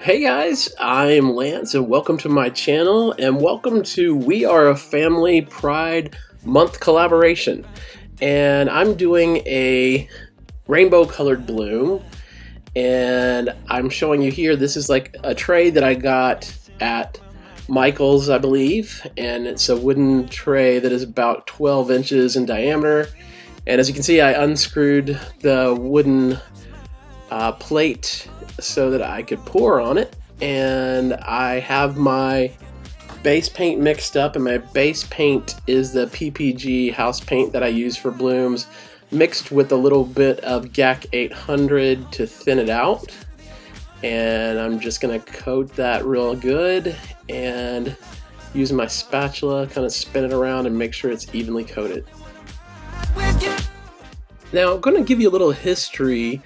Hey guys, I'm Lance and welcome to my channel and welcome to We Are a Family Pride Month collaboration. And I'm doing a rainbow colored bloom and I'm showing you here, this is like a tray that I got at Micheal's, I believe, and it's a wooden tray that is about 12 inches in diameter. And as you can see, I unscrewed the wooden plate so that I could pour on it, and I have my base paint mixed up, and my base paint is the PPG house paint that I use for blooms, mixed with a little bit of GAC 800 to thin it out. And I'm just gonna coat that real good and using my spatula kind of spin it around and make sure it's evenly coated. Now I'm going to give you a little history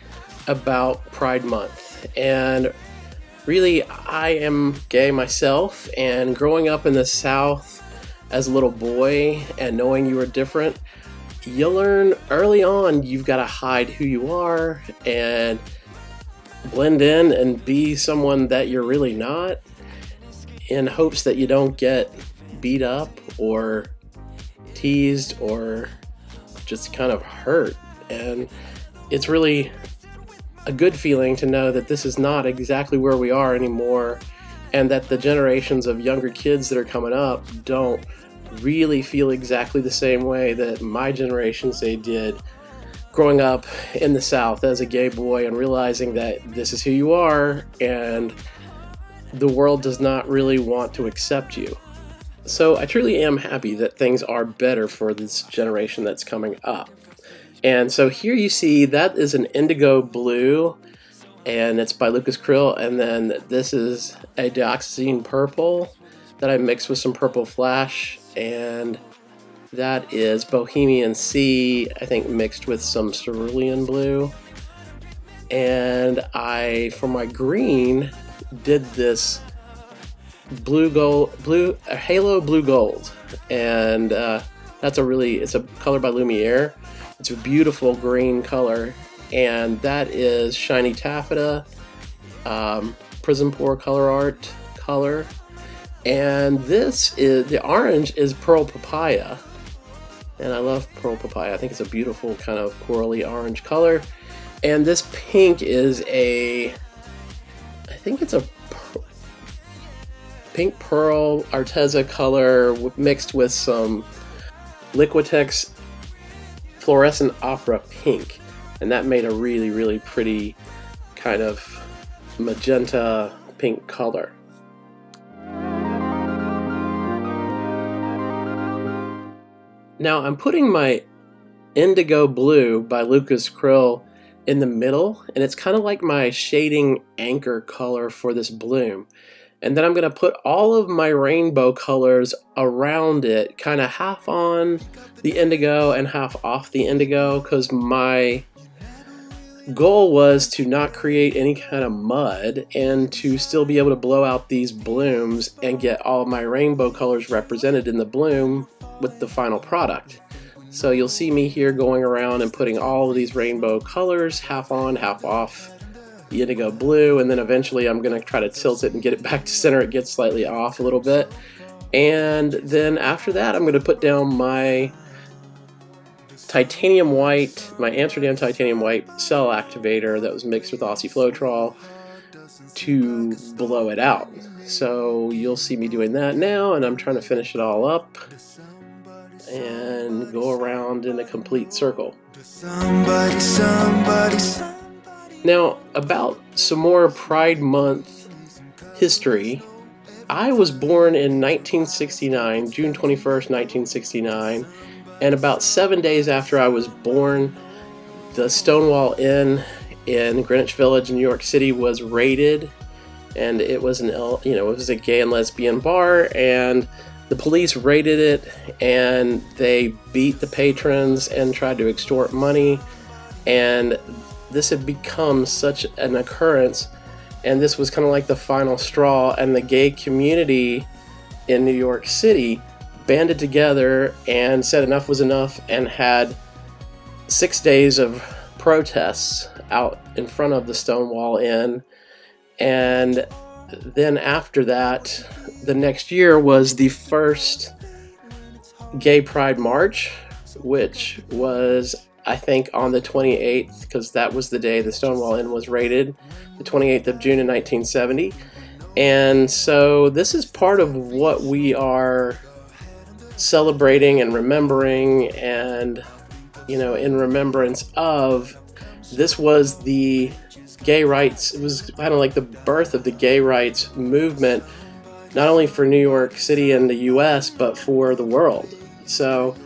about Pride Month. And really, I am gay myself, and growing up in the South as a little boy and knowing you were different, you learn early on you've got to hide who you are and blend in and be someone that you're really not, in hopes that you don't get beat up or teased or just kind of hurt. And it's really a good feeling to know that this is not exactly where we are anymore, and that the generations of younger kids that are coming up don't really feel exactly the same way that my generation, say, did growing up in the South as a gay boy and realizing that this is who you are and the world does not really want to accept you. So I truly am happy that things are better for this generation that's coming up. And so here you see that is an indigo blue, and it's by Lucas Krill. And then this is a dioxazine purple that I mixed with some purple flash, and that is Bohemian Sea, I think, mixed with some cerulean blue. And I, for my green, did this halo blue gold, and that's it's a color by Lumiere. It's a beautiful green color, and that is Shiny Taffeta, Prism Pour Color Art color, and this is, the orange is Pearl Papaya, and I love Pearl Papaya. I think it's a beautiful kind of corally orange color. And this pink is I think it's a pink pearl Arteza color mixed with some Liquitex fluorescent opera pink, and that made a really, really pretty kind of magenta pink color. Now I'm putting my indigo blue by Lucas Krill in the middle, and it's kind of like my shading anchor color for this bloom. And then I'm going to put all of my rainbow colors around it, kind of half on the indigo and half off the indigo, because my goal was to not create any kind of mud and to still be able to blow out these blooms and get all of my rainbow colors represented in the bloom with the final product. So you'll see me here going around and putting all of these rainbow colors, half on, half off the indigo blue, and then eventually I'm going to try to tilt it and get it back to center. It gets slightly off a little bit, and then after that I'm going to put down my titanium white, my Amsterdam titanium white cell activator that was mixed with Aussie Floetrol to blow it out. So you'll see me doing that now, and I'm trying to finish it all up and go around in a complete circle. Now, about some more Pride Month history. I was born in 1969, June 21st, 1969, and about 7 days after I was born, the Stonewall Inn in Greenwich Village, New York City, was raided, and it was it was a gay and lesbian bar, and the police raided it, and they beat the patrons and tried to extort money, and this had become such an occurrence, and this was kind of like the final straw, and the gay community in New York City banded together and said enough was enough, and had 6 days of protests out in front of the Stonewall Inn. And then after that, the next year was the first Gay Pride March, which was, I think, on the 28th, because that was the day the Stonewall Inn was raided, the 28th of June in 1970. And so this is part of what we are celebrating and remembering, and, you know, in remembrance of, this was the gay rights, it was kind of like the birth of the gay rights movement, not only for New York City and the US, but for the world. So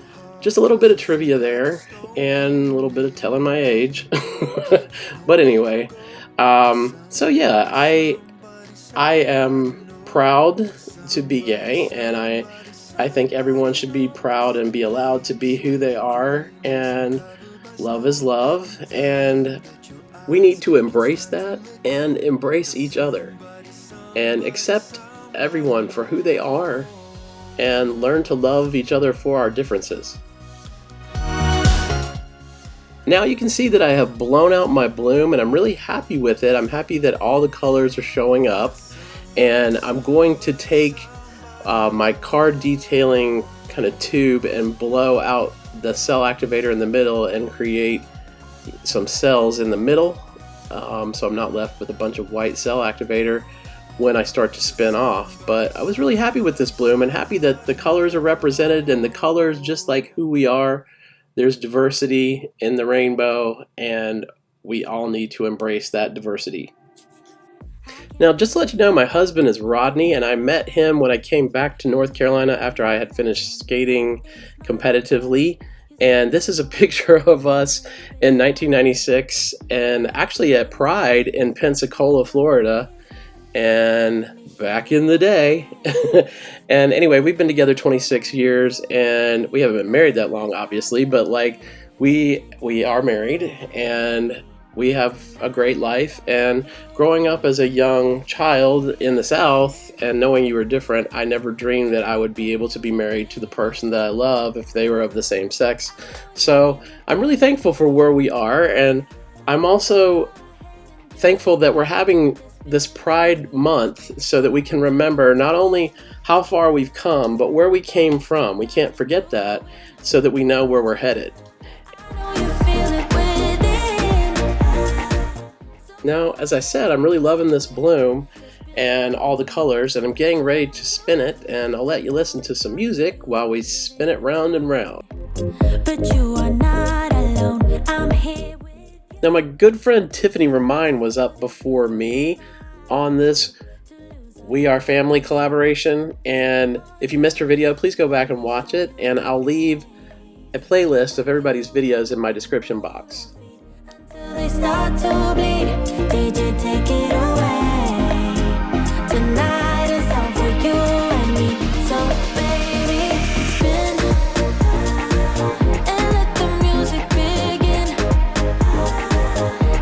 just a little bit of trivia there, and a little bit of telling my age. But anyway, so yeah, I am proud to be gay, and I think everyone should be proud and be allowed to be who they are, and love is love, and we need to embrace that and embrace each other and accept everyone for who they are and learn to love each other for our differences. Now you can see that I have blown out my bloom, and I'm really happy with it. I'm happy that all the colors are showing up, and I'm going to take my card detailing kind of tube and blow out the cell activator in the middle and create some cells in the middle, so I'm not left with a bunch of white cell activator when I start to spin off. But I was really happy with this bloom, and happy that the colors are represented, and the colors, just like who we are, there's diversity in the rainbow, and we all need to embrace that diversity. Now, just to let you know, my husband is Rodney, and I met him when I came back to North Carolina after I had finished skating competitively. And this is a picture of us in 1996, and actually at Pride in Pensacola, Florida, and back in the day. And anyway, we've been together 26 years, and we haven't been married that long, obviously, but like we are married, and we have a great life. And growing up as a young child in the South and knowing you were different, I never dreamed that I would be able to be married to the person that I love if they were of the same sex. So I'm really thankful for where we are, and I'm also thankful that we're having this Pride Month so that we can remember not only how far we've come, but where we came from. We can't forget that, so that we know where we're headed. Now, as I said, I'm really loving this bloom and all the colors, and I'm getting ready to spin it, and I'll let you listen to some music while we spin it round and round. But you are not alone. I'm here with... Now, my good friend Tiffany Remijn was up before me on this We Are Family collaboration, and if you missed her video, please go back and watch it, and I'll leave a playlist of everybody's videos in my description box. They start to bleed. Did you take it away? Tonight is all for you and me. So baby, spin and let the music begin.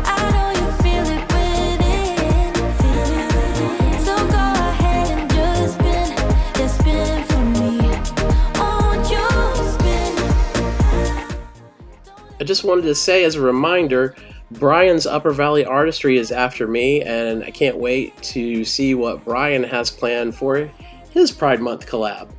I know you feel it within. So go ahead and just spin. Just spin for me. Won't you spin? I just wanted to say as a reminder, Brian's Upper Valley Artistry is after me, and I can't wait to see what Brian has planned for his Pride Month collab.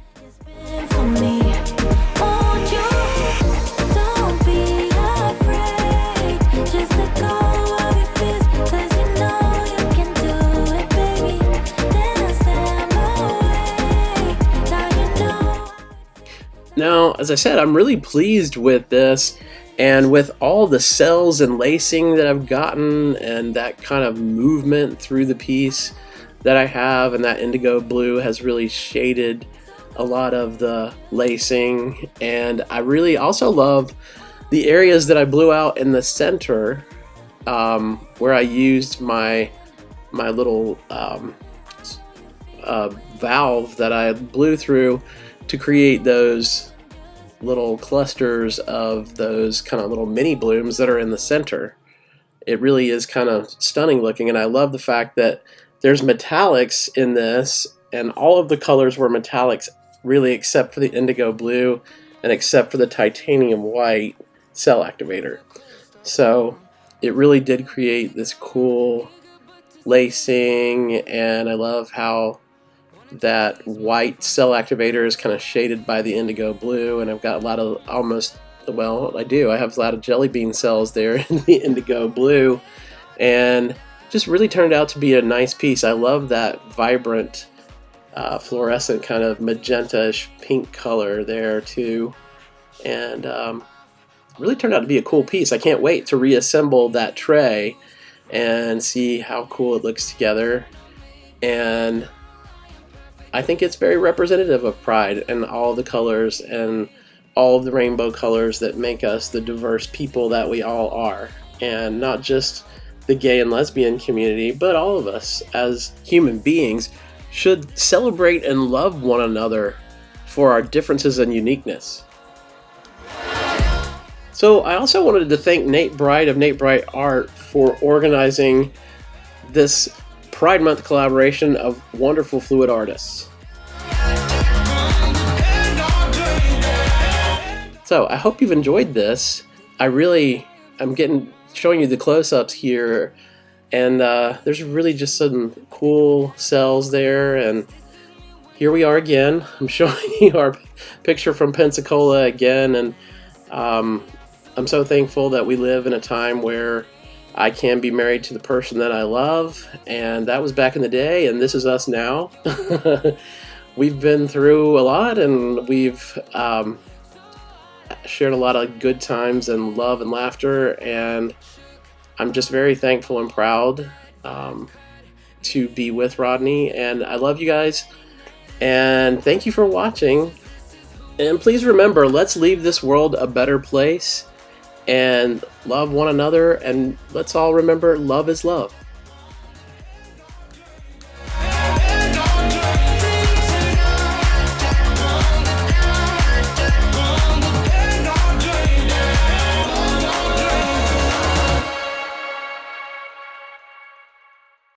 Now, as I said, I'm really pleased with this. And with all the cells and lacing that I've gotten, and that kind of movement through the piece that I have, and that indigo blue has really shaded a lot of the lacing. And I really also love the areas that I blew out in the center, where I used my little valve that I blew through to create those little clusters of those kind of little mini blooms that are in the center. It really is kind of stunning looking, and I love the fact that there's metallics in this, and all of the colors were metallics really, except for the indigo blue and except for the titanium white cell activator. So it really did create this cool lacing, and I love how that white cell activator is kind of shaded by the indigo blue, and I've got a lot of I have a lot of jelly bean cells there in the indigo blue, and just really turned out to be a nice piece. I love that vibrant fluorescent kind of magenta-ish pink color there too, and really turned out to be a cool piece. I can't wait to reassemble that tray and see how cool it looks together, and I think it's very representative of Pride and all the colors and all of the rainbow colors that make us the diverse people that we all are, and not just the gay and lesbian community, but all of us as human beings should celebrate and love one another for our differences and uniqueness. So I also wanted to thank Nate Bright of Nate Bright Art for organizing this Pride Month collaboration of wonderful fluid artists. So I hope you've enjoyed this. I'm showing you the close-ups here, and there's really just some cool cells there, and here we are again. I'm showing you our picture from Pensacola again, and I'm so thankful that we live in a time where I can be married to the person that I love, and that was back in the day, and this is us now. We've been through a lot, and we've shared a lot of good times and love and laughter, and I'm just very thankful and proud to be with Rodney, and I love you guys, and thank you for watching, and please remember, let's leave this world a better place and love one another, and let's all remember, love is love.